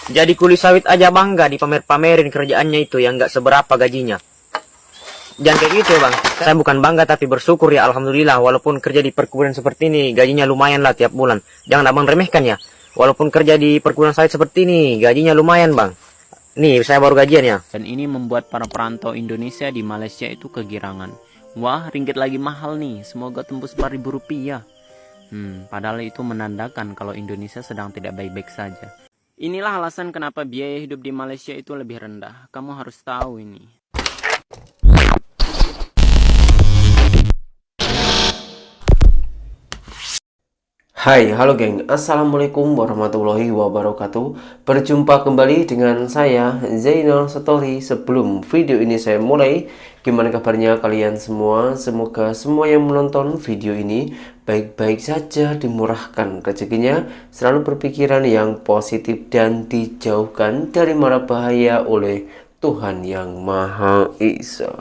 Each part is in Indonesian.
Jadi kuli sawit aja bangga dipamer-pamerin kerjaannya itu yang nggak seberapa gajinya. Jangan kayak gitu ya bang. Saya bukan bangga tapi bersyukur ya alhamdulillah. Walaupun kerja di perkebunan seperti ini gajinya lumayan lah tiap bulan. Jangan abang remehkan ya. Walaupun kerja di perkebunan sawit seperti ini gajinya lumayan bang. Nih saya baru gajian ya. Dan ini membuat para perantau Indonesia di Malaysia itu kegirangan. Wah, ringgit lagi mahal nih, semoga tembus 4.000 rupiah. Padahal itu menandakan kalau Indonesia sedang tidak baik-baik saja. Inilah alasan kenapa biaya hidup di Malaysia itu lebih rendah. Kamu harus tahu ini. Hai, halo geng. Assalamualaikum warahmatullahi wabarakatuh. Berjumpa kembali dengan saya, Zainal Story. Sebelum video ini saya mulai, gimana kabarnya kalian semua? Semoga semua yang menonton video ini baik-baik saja, dimurahkan rezekinya, selalu berpikiran yang positif dan dijauhkan dari mara bahaya oleh Tuhan Yang Maha Esa.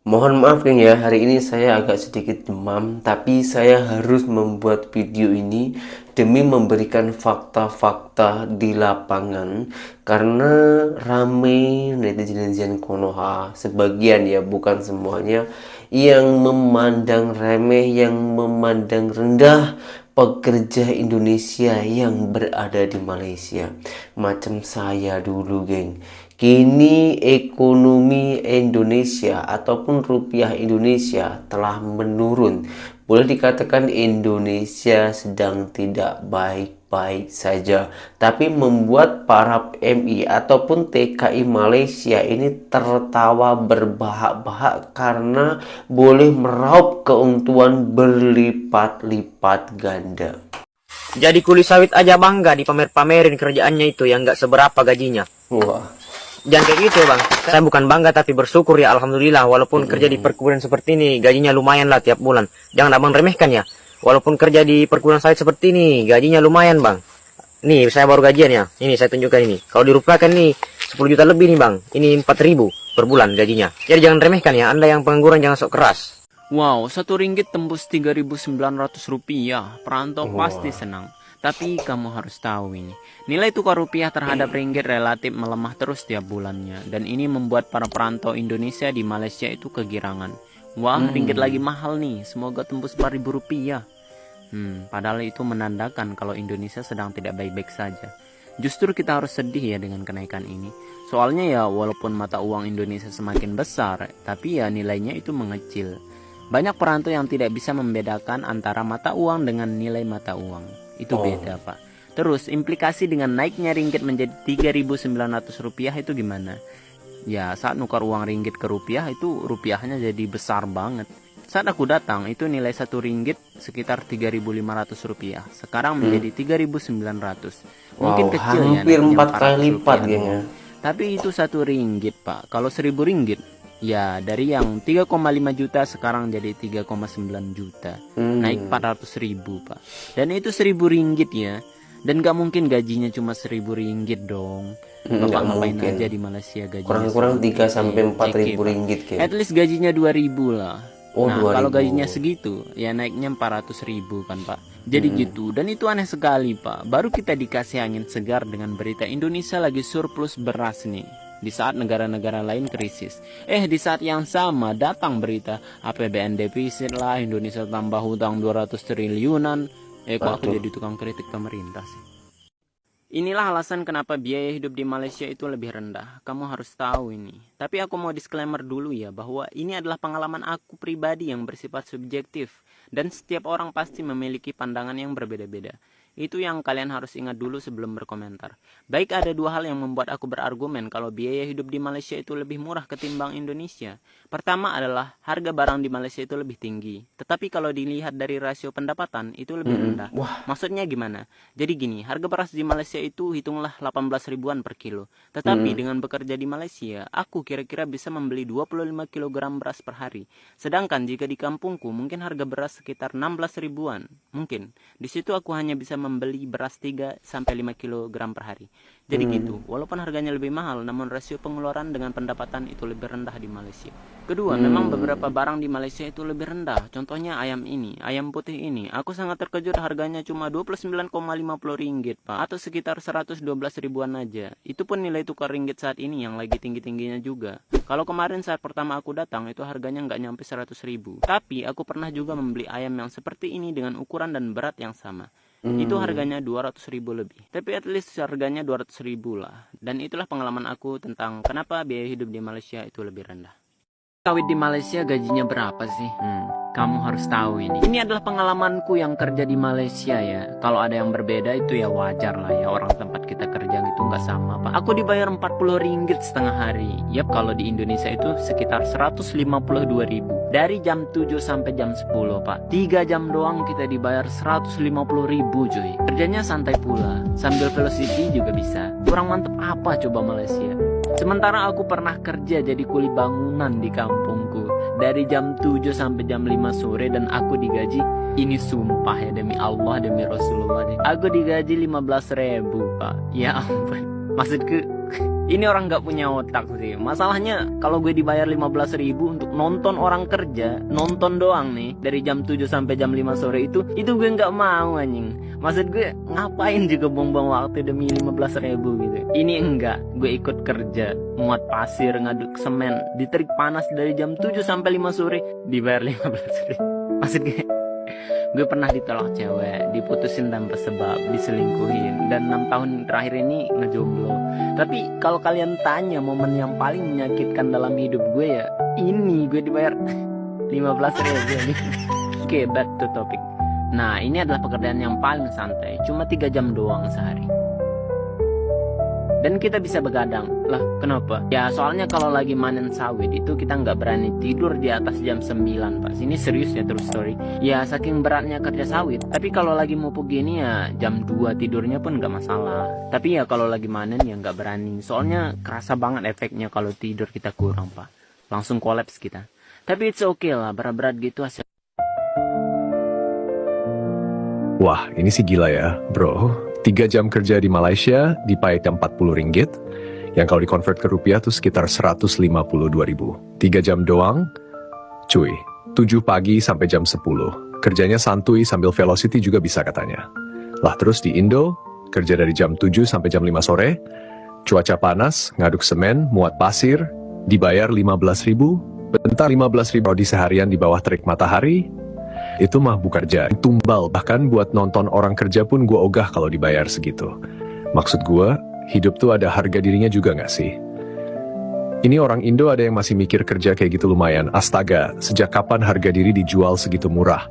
Mohon maaf geng ya, hari ini saya agak sedikit demam, tapi saya harus membuat video ini demi memberikan fakta-fakta di lapangan. Karena rame netizen-netizen Konoha, sebagian ya, bukan semuanya, yang memandang remeh, yang memandang rendah pekerja Indonesia yang berada di Malaysia. Macam saya dulu geng. Kini ekonomi Indonesia ataupun rupiah Indonesia telah menurun. Boleh dikatakan Indonesia sedang tidak baik-baik saja. Tapi membuat para PMI ataupun TKI Malaysia ini tertawa berbahak-bahak karena boleh meraup keuntungan berlipat-lipat ganda. Jadi kuli sawit aja bangga dipamer-pamerin kerjaannya itu yang nggak seberapa gajinya. Wah. Jangan kayak gitu ya bang. Saya bukan bangga tapi bersyukur ya alhamdulillah. Walaupun kerja di perkebunan seperti ini gajinya lumayan lah tiap bulan. Jangan abang remehkan ya. Walaupun kerja di perkebunan sawit seperti ini gajinya lumayan bang. Nih saya baru gajian ya. Ini saya tunjukkan ini. Kalau dirupiahkan nih 10 juta lebih nih bang. Ini 4.000 per bulan gajinya. Jadi jangan remehkan ya. Anda yang pengangguran jangan sok keras. Wow, 1 ringgit tembus 3.900 rupiah. Perantau pasti senang. Tapi kamu harus tahu ini. Nilai tukar rupiah terhadap ringgit relatif melemah terus tiap bulannya. Dan ini membuat para perantau Indonesia di Malaysia itu kegirangan. Wah, ringgit lagi mahal nih. Semoga tembus 4.000 rupiah. Padahal itu menandakan kalau Indonesia sedang tidak baik-baik saja. Justru kita harus sedih ya dengan kenaikan ini. Soalnya ya walaupun mata uang Indonesia semakin besar, tapi ya nilainya itu mengecil. Banyak perantau yang tidak bisa membedakan antara mata uang dengan nilai mata uang. Itu beda pak. Terus implikasi dengan naiknya ringgit menjadi 3.900 rupiah itu gimana? Ya saat nukar uang ringgit ke rupiah itu rupiahnya jadi besar banget. Saat aku datang itu nilai 1 ringgit sekitar 3.500 rupiah. Sekarang menjadi 3.900. Mungkin kecil ya. Hampir 4 kali lipat geng ya. Tapi itu 1 ringgit pak. Kalau 1.000 ringgit ya dari yang 3,5 juta sekarang jadi 3,9 juta. Naik 400.000 pak. Dan itu 1.000 ringgit ya. Dan gak mungkin gajinya cuma 1.000 ringgit dong. Bapak ngapain aja di Malaysia gajinya kurang-kurang 3 sampai 4.000 ringgit kayak. At least gajinya 2.000 lah. Nah 2.000. kalau gajinya segitu ya naiknya 400.000 kan pak. Jadi gitu. Dan itu aneh sekali pak. Baru kita dikasih angin segar dengan berita Indonesia lagi surplus beras nih di saat negara-negara lain krisis. Di saat yang sama datang berita APBN defisit lah, Indonesia tambah hutang 200 triliunan. Kok aku jadi tukang kritik pemerintah sih? Inilah alasan kenapa biaya hidup di Malaysia itu lebih rendah. Kamu harus tahu ini. Tapi aku mau disclaimer dulu ya, bahwa ini adalah pengalaman aku pribadi yang bersifat subjektif. Dan setiap orang pasti memiliki pandangan yang berbeda-beda. Itu yang kalian harus ingat dulu sebelum berkomentar. Baik, ada 2 hal yang membuat aku berargumen kalau biaya hidup di Malaysia itu lebih murah ketimbang Indonesia. Pertama adalah harga barang di Malaysia itu lebih tinggi. Tetapi kalau dilihat dari rasio pendapatan itu lebih rendah. Maksudnya gimana? Jadi gini, harga beras di Malaysia itu hitunglah 18 ribuan per kilo. Tetapi dengan bekerja di Malaysia, aku kira-kira bisa membeli 25 kg beras per hari. Sedangkan jika di kampungku mungkin harga beras sekitar 16 ribuan. Mungkin. Di situ aku hanya bisa membeli beras 3 sampai 5 kg per hari. Jadi gitu, walaupun harganya lebih mahal, namun rasio pengeluaran dengan pendapatan itu lebih rendah di Malaysia. Kedua, memang beberapa barang di Malaysia itu lebih rendah. Contohnya ayam ini, ayam putih ini. Aku sangat terkejut harganya cuma Rp29,50 Pak, atau sekitar 112 ribuan aja. Itu pun nilai tukar ringgit saat ini yang lagi tinggi-tingginya juga. Kalau kemarin saat pertama aku datang, itu harganya nggak nyampe 100 ribu. Tapi aku pernah juga membeli ayam yang seperti ini dengan ukuran dan berat yang sama. Itu harganya 200 ribu lebih. Tapi at least harganya 200 ribu lah. Dan itulah pengalaman aku tentang kenapa biaya hidup di Malaysia itu lebih rendah. Sawit di Malaysia gajinya berapa sih? Kamu harus tahu ini. Ini adalah pengalamanku yang kerja di Malaysia ya. Kalau ada yang berbeda itu ya wajar lah ya. Orang tempat kita kerja gitu nggak sama Pak. Aku dibayar 40 ringgit setengah hari. Yap, kalau di Indonesia itu sekitar 152 ribu. Dari jam 7 sampai jam 10 Pak. 3 jam doang kita dibayar 150 ribu cuy. Kerjanya santai pula. Sambil velocity juga bisa. Kurang mantep apa coba Malaysia? Sementara aku pernah kerja jadi kuli bangunan di kampungku. Dari jam 7 sampai jam 5 sore dan aku digaji, ini sumpah ya demi Allah demi Rasulullah deh. Aku digaji 15 ribu Pak. Ya ampun. Maksudku ini orang gak punya otak sih. Masalahnya kalau gue dibayar 15 ribu untuk nonton orang kerja, nonton doang nih dari jam 7 sampai jam 5 sore itu gue gak mau anjing. Maksud gue ngapain juga buang-buang waktu demi 15 ribu gitu. Ini enggak, gue ikut kerja, muat pasir, ngaduk semen, di terik panas dari jam 7 sampai 5 sore, dibayar 15 ribu. Maksud gue pernah ditolak cewek, diputusin tanpa sebab, diselingkuhin, dan 6 tahun terakhir ini ngejomblo. Tapi kalau kalian tanya momen yang paling menyakitkan dalam hidup gue ya, ini gue dibayar 15 ribu nih. Oke, back to topic. Nah, ini adalah pekerjaan yang paling santai, cuma 3 jam doang sehari. Dan kita bisa begadang. Lah, kenapa? Ya, soalnya kalau lagi manen sawit itu kita nggak berani tidur di atas jam 9, Pak. Ini serius ya, true story. Ya, saking beratnya kerja sawit. Tapi kalau lagi mupuk gini ya, jam 2 tidurnya pun nggak masalah. Tapi ya kalau lagi manen ya nggak berani. Soalnya kerasa banget efeknya kalau tidur kita kurang, Pak. Langsung kolaps kita. Tapi it's okay lah, berat-berat gitu hasil. Wah, ini sih gila ya, bro. 3 jam kerja di Malaysia dipakai 40 ringgit, yang kalau dikonvert ke rupiah tuh sekitar 152 ribu. 3 jam doang, cuy. 7 pagi sampai jam 10. Kerjanya santuy sambil velocity juga bisa katanya. Lah terus di Indo, kerja dari jam 7 sampai jam 5 sore, cuaca panas, ngaduk semen, muat pasir, dibayar 15 ribu, bentar 15 ribu di seharian di bawah terik matahari. Itu mah bukan kerja, tumbal. Bahkan buat nonton orang kerja pun gue ogah kalau dibayar segitu. Maksud gue, hidup tuh ada harga dirinya juga gak sih? Ini orang Indo ada yang masih mikir kerja kayak gitu lumayan. Astaga, sejak kapan harga diri dijual segitu murah?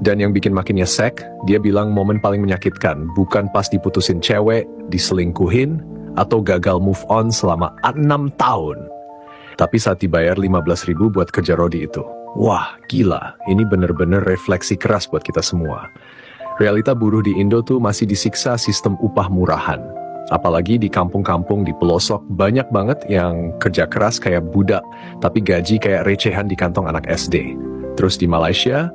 Dan yang bikin makin nyesek, dia bilang momen paling menyakitkan bukan pas diputusin cewek, diselingkuhin, atau gagal move on selama 6 tahun. Tapi saat dibayar 15 ribu buat kerja rodi itu. Wah, gila. Ini bener-bener refleksi keras buat kita semua. Realita buruh di Indo tuh masih disiksa sistem upah murahan. Apalagi di kampung-kampung di pelosok, banyak banget yang kerja keras kayak budak, tapi gaji kayak recehan di kantong anak SD. Terus di Malaysia,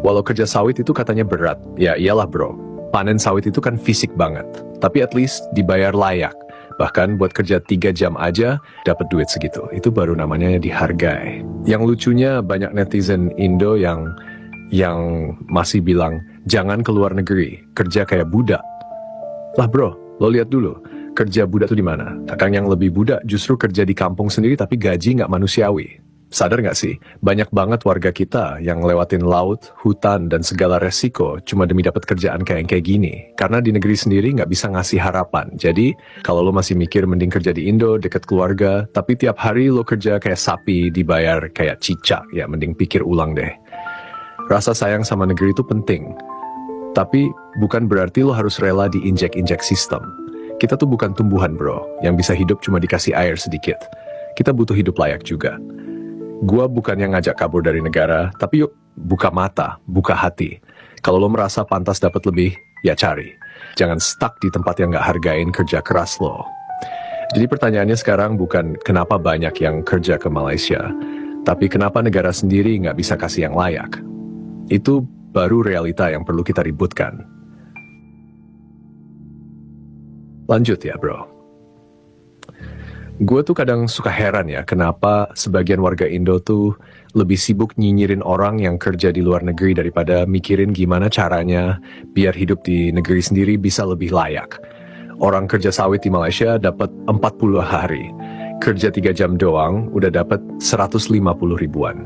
walau kerja sawit itu katanya berat, ya iyalah bro. Panen sawit itu kan fisik banget, tapi at least dibayar layak. Bahkan buat kerja 3 jam aja dapat duit segitu. Itu baru namanya dihargai. Yang lucunya banyak netizen Indo yang masih bilang jangan keluar negeri, kerja kayak budak. Lah bro, lo lihat dulu, kerja budak tuh di mana? Kadang yang lebih budak justru kerja di kampung sendiri tapi gaji nggak manusiawi. Sadar nggak sih, banyak banget warga kita yang lewatin laut, hutan, dan segala resiko cuma demi dapat kerjaan kayak gini. Karena di negeri sendiri nggak bisa ngasih harapan. Jadi, kalau lo masih mikir mending kerja di Indo, deket keluarga, tapi tiap hari lo kerja kayak sapi, dibayar kayak cicak, ya mending pikir ulang deh. Rasa sayang sama negeri itu penting. Tapi, bukan berarti lo harus rela diinjek-injek sistem. Kita tuh bukan tumbuhan bro, yang bisa hidup cuma dikasih air sedikit. Kita butuh hidup layak juga. Gua bukan yang ngajak kabur dari negara, tapi yuk buka mata, buka hati. Kalau lo merasa pantas dapat lebih, ya cari. Jangan stuck di tempat yang gak hargain kerja keras lo. Jadi pertanyaannya sekarang bukan kenapa banyak yang kerja ke Malaysia, tapi kenapa negara sendiri gak bisa kasih yang layak. Itu baru realita yang perlu kita ributkan. Lanjut ya bro. Gue tuh kadang suka heran ya, kenapa sebagian warga Indo tuh lebih sibuk nyinyirin orang yang kerja di luar negeri daripada mikirin gimana caranya biar hidup di negeri sendiri bisa lebih layak. Orang kerja sawit di Malaysia dapat 40 hari. Kerja 3 jam doang udah dapat 150 ribuan.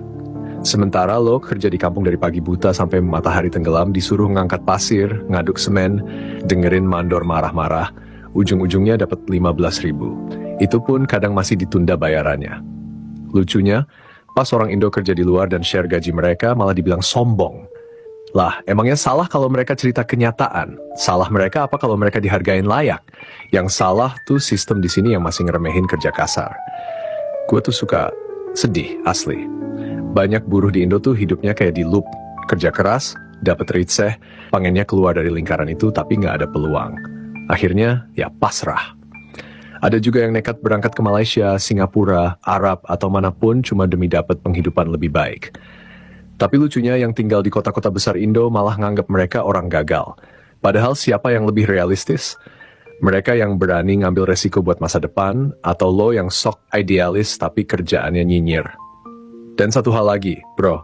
Sementara lo kerja di kampung dari pagi buta sampai matahari tenggelam, disuruh ngangkat pasir, ngaduk semen, dengerin mandor marah-marah, ujung-ujungnya dapat 15 ribu. Itu pun kadang masih ditunda bayarannya. Lucunya, pas orang Indo kerja di luar dan share gaji mereka malah dibilang sombong. Lah, emangnya salah kalau mereka cerita kenyataan? Salah mereka apa kalau mereka dihargain layak? Yang salah tuh sistem di sini yang masih ngeremehin kerja kasar. Gue tuh suka sedih, asli. Banyak buruh di Indo tuh hidupnya kayak di loop. Kerja keras, dapat ritseh, pengennya keluar dari lingkaran itu tapi nggak ada peluang. Akhirnya, ya pasrah. Ada juga yang nekat berangkat ke Malaysia, Singapura, Arab, atau manapun cuma demi dapat penghidupan lebih baik. Tapi lucunya yang tinggal di kota-kota besar Indo malah nganggap mereka orang gagal. Padahal siapa yang lebih realistis? Mereka yang berani ngambil resiko buat masa depan, atau lo yang sok idealis tapi kerjaannya nyinyir. Dan satu hal lagi, bro.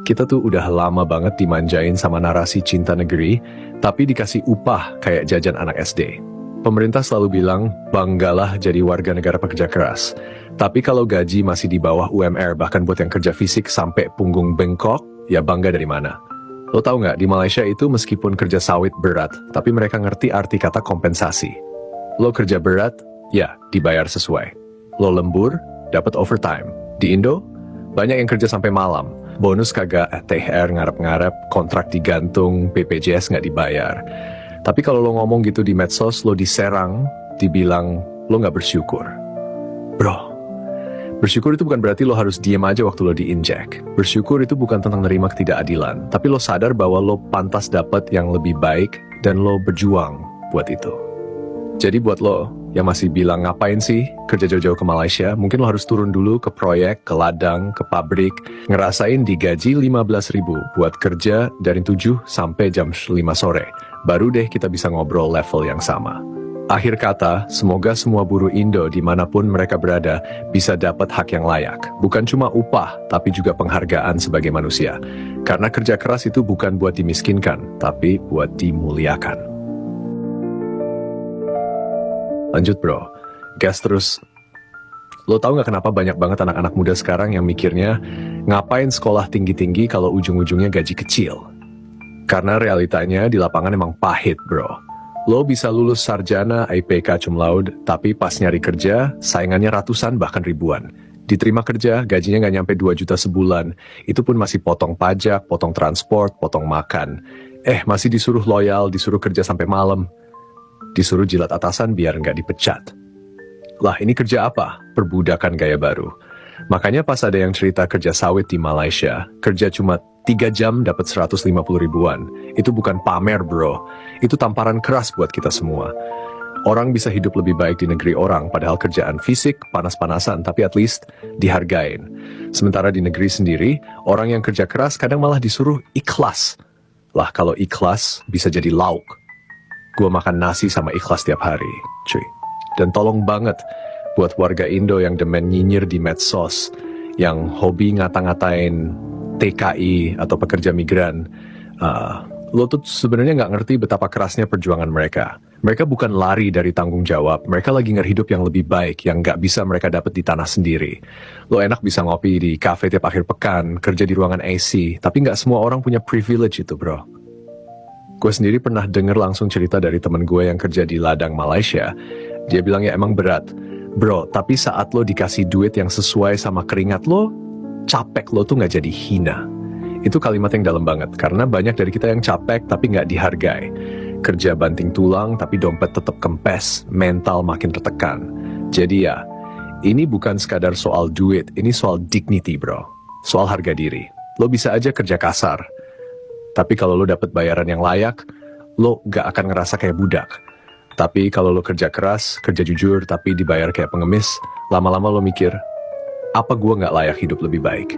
Kita tuh udah lama banget dimanjain sama narasi cinta negeri, tapi dikasih upah kayak jajan anak SD. Pemerintah selalu bilang, banggalah jadi warga negara pekerja keras. Tapi kalau gaji masih di bawah UMR, bahkan buat yang kerja fisik sampai punggung bengkok, ya bangga dari mana? Lo tau nggak, di Malaysia itu meskipun kerja sawit berat, tapi mereka ngerti arti kata kompensasi. Lo kerja berat, ya dibayar sesuai. Lo lembur, dapat overtime. Di Indo, banyak yang kerja sampai malam. Bonus kagak, THR ngarep-ngarep, kontrak digantung, BPJS nggak dibayar. Tapi kalau lo ngomong gitu di medsos, lo diserang, dibilang lo nggak bersyukur. Bro, bersyukur itu bukan berarti lo harus diem aja waktu lo diinjek. Bersyukur itu bukan tentang nerima ketidakadilan, tapi lo sadar bahwa lo pantas dapat yang lebih baik dan lo berjuang buat itu. Jadi buat lo yang masih bilang ngapain sih kerja jauh-jauh ke Malaysia, mungkin lo harus turun dulu ke proyek, ke ladang, ke pabrik, ngerasain digaji 15 ribu buat kerja dari 7 sampai jam 5 sore. Baru deh kita bisa ngobrol level yang sama. Akhir kata, semoga semua buruh Indo dimanapun mereka berada bisa dapat hak yang layak. Bukan cuma upah, tapi juga penghargaan sebagai manusia. Karena kerja keras itu bukan buat dimiskinkan, tapi buat dimuliakan. Lanjut bro, gas terus. Lo tau gak kenapa banyak banget anak-anak muda sekarang yang mikirnya ngapain sekolah tinggi-tinggi kalau ujung-ujungnya gaji kecil? Karena realitanya di lapangan emang pahit bro. Lo bisa lulus sarjana IPK cum laude, tapi pas nyari kerja, saingannya ratusan bahkan ribuan. Diterima kerja, gajinya nggak nyampe 2 juta sebulan. Itu pun masih potong pajak, potong transport, potong makan. Masih disuruh loyal, disuruh kerja sampai malam. Disuruh jilat atasan biar nggak dipecat. Lah ini kerja apa? Perbudakan gaya baru. Makanya pas ada yang cerita kerja sawit di Malaysia, kerja cuma 3 jam dapat 150 ribuan. Itu bukan pamer bro, itu tamparan keras buat kita semua. Orang bisa hidup lebih baik di negeri orang, padahal kerjaan fisik, panas-panasan, tapi at least dihargain. Sementara di negeri sendiri, orang yang kerja keras kadang malah disuruh ikhlas. Lah kalau ikhlas bisa jadi lauk. Gue makan nasi sama ikhlas tiap hari, cuy. Dan tolong banget buat warga Indo yang demen nyinyir di medsos, yang hobi ngata-ngatain TKI atau pekerja migran, lo tuh sebenarnya nggak ngerti betapa kerasnya perjuangan mereka. Mereka bukan lari dari tanggung jawab, mereka lagi ngehidup yang lebih baik, yang nggak bisa mereka dapat di tanah sendiri. Lo enak bisa ngopi di kafe tiap akhir pekan, kerja di ruangan AC, tapi nggak semua orang punya privilege itu bro. Gue sendiri pernah denger langsung cerita dari temen gue yang kerja di ladang Malaysia. Dia bilang ya emang berat, bro, tapi saat lo dikasih duit yang sesuai sama keringat lo, capek lo tuh nggak jadi hina. Itu kalimat yang dalam banget, karena banyak dari kita yang capek tapi nggak dihargai. Kerja banting tulang tapi dompet tetap kempes, mental makin tertekan. Jadi ya, ini bukan sekadar soal duit, ini soal dignity bro. Soal harga diri. Lo bisa aja kerja kasar, tapi kalau lo dapet bayaran yang layak, lo gak akan ngerasa kayak budak. Tapi kalau lo kerja keras, kerja jujur, tapi dibayar kayak pengemis, lama-lama lo mikir, apa gue gak layak hidup lebih baik?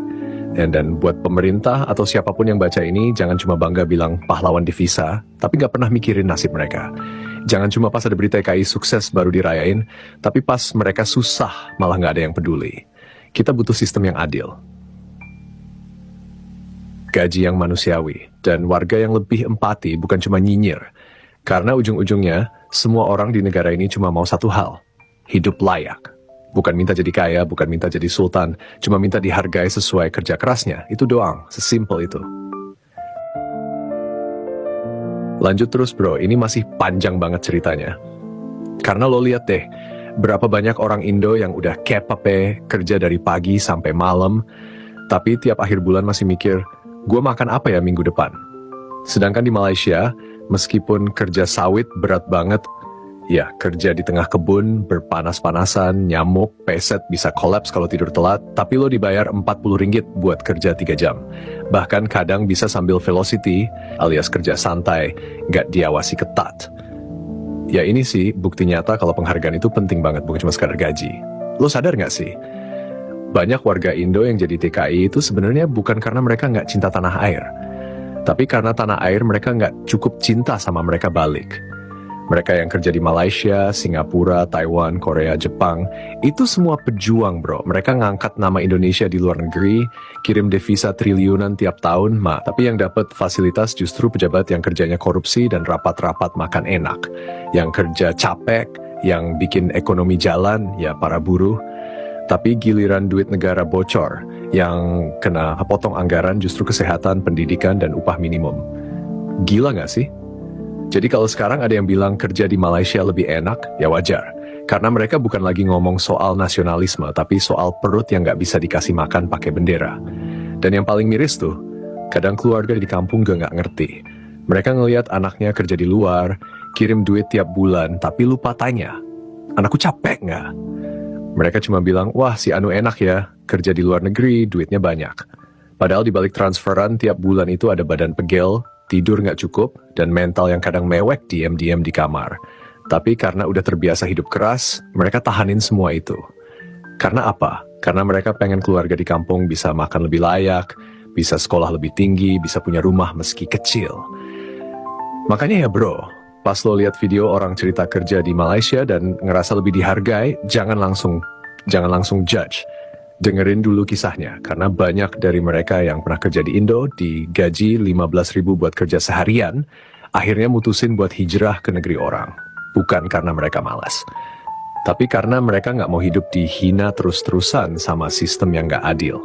Dan buat pemerintah atau siapapun yang baca ini, jangan cuma bangga bilang pahlawan divisa, tapi gak pernah mikirin nasib mereka. Jangan cuma pas ada berita TKI sukses baru dirayain, tapi pas mereka susah malah nggak ada yang peduli. Kita butuh sistem yang adil. Gaji yang manusiawi, dan warga yang lebih empati bukan cuma nyinyir. Karena ujung-ujungnya, semua orang di negara ini cuma mau satu hal, hidup layak. Bukan minta jadi kaya, bukan minta jadi sultan, cuma minta dihargai sesuai kerja kerasnya. Itu doang, sesimpel itu. Lanjut terus bro, ini masih panjang banget ceritanya. Karena lo lihat deh, berapa banyak orang Indo yang udah kepape, kerja dari pagi sampai malam, tapi tiap akhir bulan masih mikir, gue makan apa ya minggu depan? Sedangkan di Malaysia, meskipun kerja sawit berat banget, ya kerja di tengah kebun, berpanas-panasan, nyamuk, peset bisa kolaps kalau tidur telat, tapi lo dibayar 40 ringgit buat kerja 3 jam. Bahkan kadang bisa sambil velocity, alias kerja santai, nggak diawasi ketat. Ya ini sih bukti nyata kalau penghargaan itu penting banget, bukan cuma sekadar gaji. Lo sadar nggak sih? Banyak warga Indo yang jadi TKI itu sebenarnya bukan karena mereka nggak cinta tanah air, tapi karena tanah air mereka nggak cukup cinta sama mereka balik. Mereka yang kerja di Malaysia, Singapura, Taiwan, Korea, Jepang, itu semua pejuang bro. Mereka ngangkat nama Indonesia di luar negeri, kirim devisa triliunan tiap tahun, tapi yang dapat fasilitas justru pejabat yang kerjanya korupsi dan rapat-rapat makan enak. Yang kerja capek, yang bikin ekonomi jalan, ya para buruh. Tapi giliran duit negara bocor, yang kena potong anggaran justru kesehatan, pendidikan, dan upah minimum. Gila nggak sih? Jadi kalau sekarang ada yang bilang kerja di Malaysia lebih enak, ya wajar. Karena mereka bukan lagi ngomong soal nasionalisme, tapi soal perut yang nggak bisa dikasih makan pakai bendera. Dan yang paling miris tuh, kadang keluarga di kampung nggak ngerti. Mereka ngelihat anaknya kerja di luar, kirim duit tiap bulan, tapi lupa tanya, anakku capek nggak? Mereka cuma bilang, wah si Anu enak ya, kerja di luar negeri, duitnya banyak. Padahal di balik transferan tiap bulan itu ada badan pegel, tidur nggak cukup, dan mental yang kadang mewek diam-diam di kamar. Tapi karena udah terbiasa hidup keras, mereka tahanin semua itu. Karena apa? Karena mereka pengen keluarga di kampung bisa makan lebih layak, bisa sekolah lebih tinggi, bisa punya rumah meski kecil. Makanya ya bro, pas lo lihat video orang cerita kerja di Malaysia dan ngerasa lebih dihargai, jangan langsung judge. Dengerin dulu kisahnya, karena banyak dari mereka yang pernah kerja di Indo, digaji 15.000 buat kerja seharian, akhirnya mutusin buat hijrah ke negeri orang. Bukan karena mereka malas, tapi karena mereka nggak mau hidup dihina terus-terusan sama sistem yang nggak adil.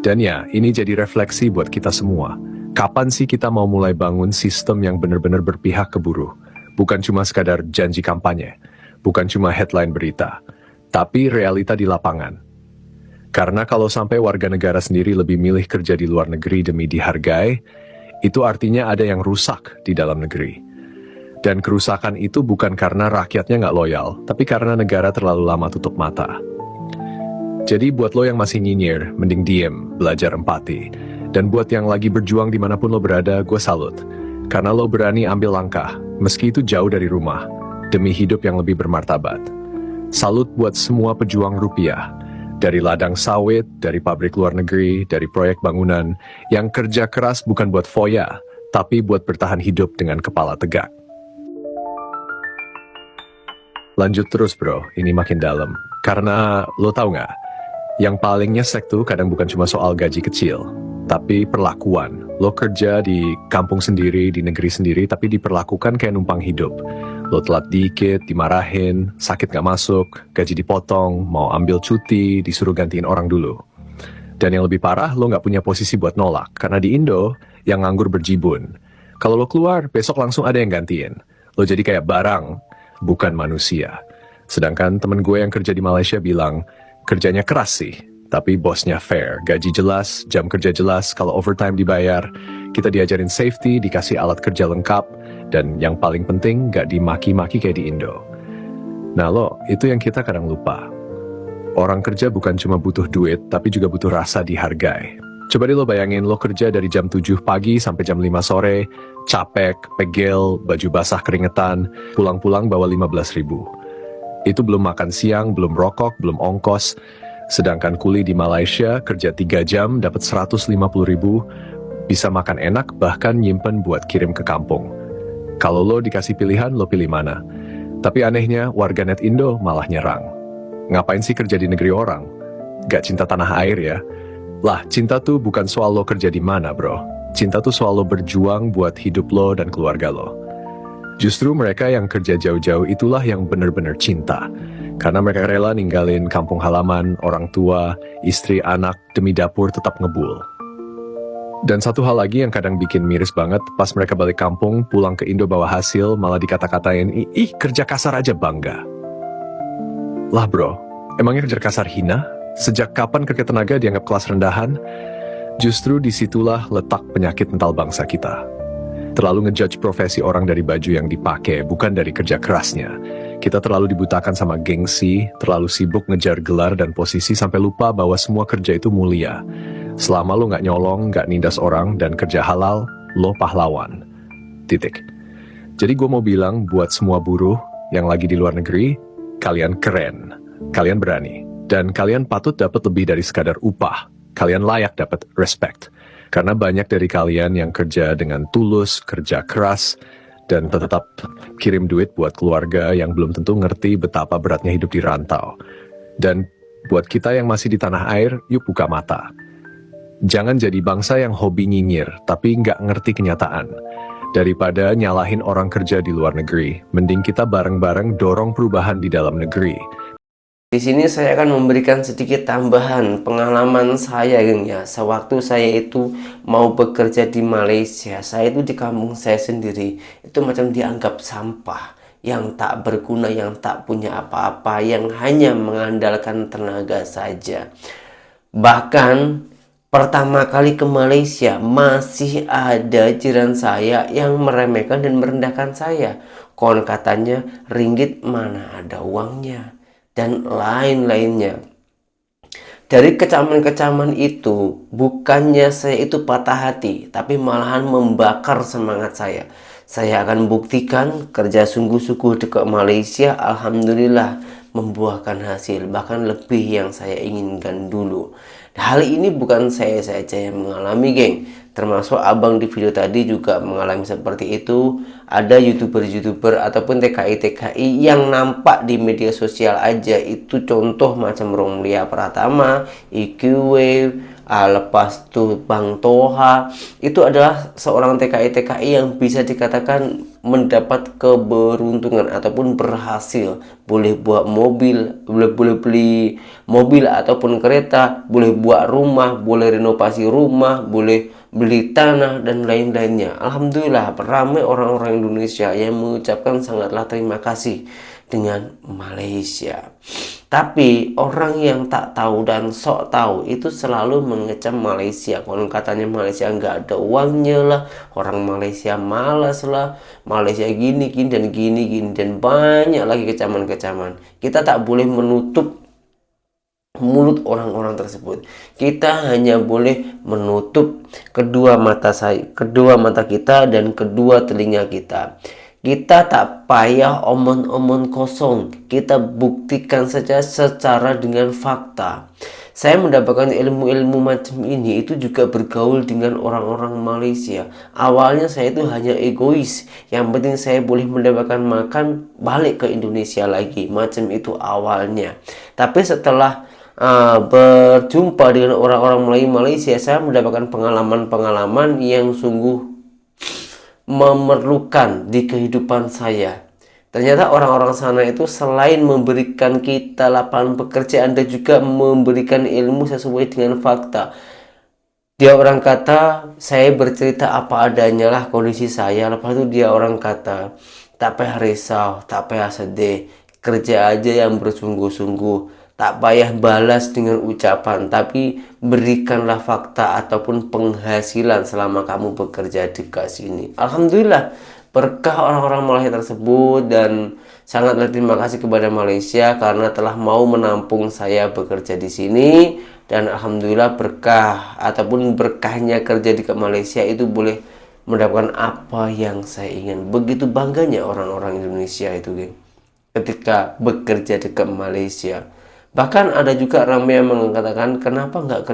Dan ya, ini jadi refleksi buat kita semua. Kapan sih kita mau mulai bangun sistem yang benar-benar berpihak ke buruh? Bukan cuma sekadar janji kampanye, bukan cuma headline berita, tapi realita di lapangan. Karena kalau sampai warga negara sendiri lebih milih kerja di luar negeri demi dihargai, itu artinya ada yang rusak di dalam negeri. Dan kerusakan itu bukan karena rakyatnya nggak loyal, tapi karena negara terlalu lama tutup mata. Jadi buat lo yang masih nyinyir, mending diem, belajar empati. Dan buat yang lagi berjuang dimanapun lo berada, gue salut. Karena lo berani ambil langkah, meski itu jauh dari rumah, demi hidup yang lebih bermartabat. Salut buat semua pejuang rupiah. Dari ladang sawit, dari pabrik luar negeri, dari proyek bangunan, yang kerja keras bukan buat foya, tapi buat bertahan hidup dengan kepala tegak. Lanjut terus bro, ini makin dalam. Karena lo tahu nggak, yang paling nyesek tuh kadang bukan cuma soal gaji kecil, tapi perlakuan. Lo kerja di kampung sendiri, di negeri sendiri, tapi diperlakukan kayak numpang hidup. Lo telat dikit, dimarahin, sakit gak masuk, gaji dipotong, mau ambil cuti, disuruh gantiin orang dulu. Dan yang lebih parah, lo gak punya posisi buat nolak. Karena di Indo, yang nganggur berjibun. Kalau lo keluar, besok langsung ada yang gantiin. Lo jadi kayak barang, bukan manusia. Sedangkan temen gue yang kerja di Malaysia bilang, kerjanya keras sih, tapi bosnya fair, gaji jelas, jam kerja jelas, kalau overtime dibayar, kita diajarin safety, dikasih alat kerja lengkap, dan yang paling penting gak dimaki-maki kayak di Indo. Nah lo, itu yang kita kadang lupa. Orang kerja bukan cuma butuh duit, tapi juga butuh rasa dihargai. Coba deh lo bayangin lo kerja dari jam 7 pagi sampai jam 5 sore, capek, pegel, baju basah keringetan, pulang-pulang bawa 15.000. Itu belum makan siang, belum rokok, belum ongkos. Sedangkan kuli di Malaysia kerja 3 jam dapat 150.000, bisa makan enak bahkan nyimpen buat kirim ke kampung. Kalau lo dikasih pilihan, lo pilih mana? Tapi anehnya, warganet Indo malah nyerang. Ngapain sih kerja di negeri orang? Gak cinta tanah air ya? Lah, cinta tuh bukan soal lo kerja di mana, bro. Cinta tuh soal lo berjuang buat hidup lo dan keluarga lo. Justru mereka yang kerja jauh-jauh itulah yang benar-benar cinta. Karena mereka rela ninggalin kampung halaman, orang tua, istri, anak, demi dapur tetap ngebul. Dan satu hal lagi yang kadang bikin miris banget, pas mereka balik kampung, pulang ke Indo bawa hasil, malah dikata-katain, ih kerja kasar aja bangga. Lah bro, emangnya kerja kasar hina? Sejak kapan kerja tenaga dianggap kelas rendahan? Justru disitulah letak penyakit mental bangsa kita. Terlalu ngejudge profesi orang dari baju yang dipakai, bukan dari kerja kerasnya. Kita terlalu dibutakan sama gengsi, terlalu sibuk ngejar gelar dan posisi sampai lupa bahwa semua kerja itu mulia. Selama lo nggak nyolong, nggak nindas orang, dan kerja halal, lo pahlawan. Titik. Jadi gue mau bilang buat semua buruh yang lagi di luar negeri, kalian keren, kalian berani, dan kalian patut dapat lebih dari sekadar upah. Kalian layak dapat respect. Karena banyak dari kalian yang kerja dengan tulus, kerja keras, dan tetap kirim duit buat keluarga yang belum tentu ngerti betapa beratnya hidup di rantau. Dan buat kita yang masih di tanah air, yuk buka mata. Jangan jadi bangsa yang hobi nyinyir, tapi nggak ngerti kenyataan. Daripada nyalahin orang kerja di luar negeri, mending kita bareng-bareng dorong perubahan di dalam negeri. Di sini saya akan memberikan sedikit tambahan pengalaman saya, geng ya. Sewaktu saya itu mau bekerja di Malaysia, saya itu di kampung saya sendiri, itu macam dianggap sampah, yang tak berguna, yang tak punya apa-apa, yang hanya mengandalkan tenaga saja. Bahkan pertama kali ke Malaysia, masih ada jiran saya yang meremehkan dan merendahkan saya. Konon katanya, ringgit mana ada uangnya, dan lain-lainnya. Dari kecaman-kecaman itu, bukannya saya itu patah hati, tapi malahan membakar semangat saya. Saya akan buktikan kerja sungguh-sungguh dekat Malaysia, alhamdulillah membuahkan hasil, bahkan lebih yang saya inginkan dulu. Hal ini bukan saya saja yang mengalami, geng. Termasuk abang di video tadi juga mengalami seperti itu. Ada youtuber-youtuber ataupun TKI-TKI yang nampak di media sosial aja. Itu contoh macam Romlia Pratama, IQ lepas tuh Bang Toha. Itu adalah seorang TKI-TKI yang bisa dikatakan mendapat keberuntungan ataupun berhasil. Boleh buat mobil, boleh beli mobil ataupun kereta, boleh buat rumah, boleh renovasi rumah, boleh beli tanah dan lain-lainnya. Alhamdulillah ramai orang-orang Indonesia yang mengucapkan sangatlah terima kasih dengan Malaysia. Tapi orang yang tak tahu dan sok tahu itu selalu mengecam Malaysia. Kalau katanya Malaysia nggak ada uangnya lah, orang Malaysia malas lah, Malaysia gini dan gini dan banyak lagi kecaman-kecaman. Kita tak boleh menutup mulut orang-orang tersebut. Kita hanya boleh menutup kedua mata kita dan kedua telinga kita. Kita tak payah omong-omong kosong. Kita buktikan saja secara dengan fakta. Saya mendapatkan ilmu-ilmu macam ini itu juga bergaul dengan orang-orang Malaysia. Awalnya saya itu hanya egois. Yang penting saya boleh mendapatkan makan, balik ke Indonesia lagi. Macam itu awalnya. Tapi setelah berjumpa dengan orang-orang Malaysia, saya mendapatkan pengalaman-pengalaman yang sungguh memerlukan di kehidupan saya. Ternyata orang-orang sana itu selain memberikan kita lapangan pekerjaan, dan juga memberikan ilmu sesuai dengan fakta. Dia orang kata, saya bercerita apa adanya lah kondisi saya. Lepas itu dia orang kata, tak payah risau, tak payah sedih, kerja aja yang bersungguh-sungguh. Tak payah balas dengan ucapan, tapi berikanlah fakta ataupun penghasilan selama kamu bekerja di sini. Alhamdulillah berkah orang-orang Malaysia tersebut, dan sangatlah terima kasih kepada Malaysia karena telah mau menampung saya bekerja di sini. Dan alhamdulillah berkah ataupun berkahnya kerja di Malaysia itu boleh mendapatkan apa yang saya ingin. Begitu bangganya orang-orang Indonesia itu, geng, ketika bekerja di Malaysia. Bahkan ada juga ramai yang mengatakan, kenapa nggak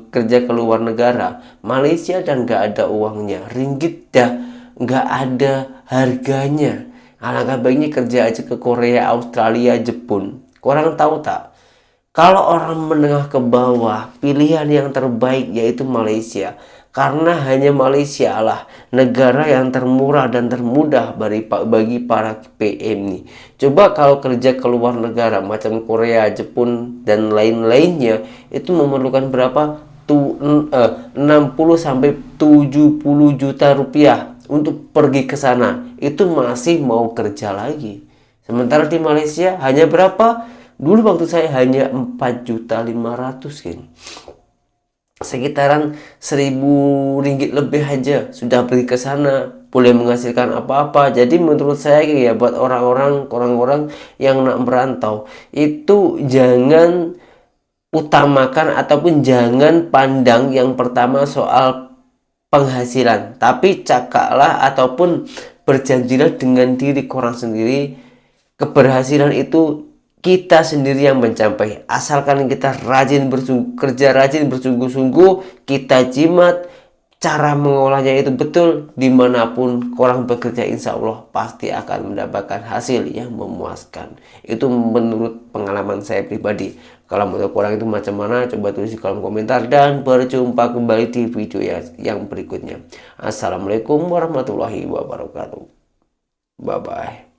kerja ke luar negara, Malaysia dan nggak ada uangnya, ringgit dah nggak ada harganya. Alangkah baiknya kerja aja ke Korea, Australia, Jepun. Kurang tahu tak? Kalau orang menengah ke bawah, pilihan yang terbaik yaitu Malaysia. Karena hanya Malaysia lah negara yang termurah dan termudah bagi para PM nih. Coba kalau kerja ke luar negara macam Korea, Jepun, dan lain-lainnya, itu memerlukan berapa? 60 sampai 70 juta rupiah untuk pergi ke sana. Itu masih mau kerja lagi. Sementara di Malaysia hanya berapa? Dulu waktu saya hanya 4.500.000 kan. Sekitaran 1.000 ringgit lebih aja sudah pergi ke sana, boleh menghasilkan apa-apa. Jadi menurut saya ya, buat orang-orang yang nak merantau itu jangan utamakan ataupun jangan pandang yang pertama soal penghasilan, tapi cakaplah ataupun berjanjilah dengan diri korang sendiri, keberhasilan itu kita sendiri yang mencapai, asalkan kita rajin kerja rajin bersungguh-sungguh, kita jimat, cara mengolahnya itu betul. Dimanapun korang bekerja, insya Allah pasti akan mendapatkan hasil yang memuaskan. Itu menurut pengalaman saya pribadi. Kalau menurut korang itu macam mana, coba tulis di kolom komentar. Dan berjumpa kembali di video yang berikutnya. Assalamualaikum warahmatullahi wabarakatuh. Bye bye.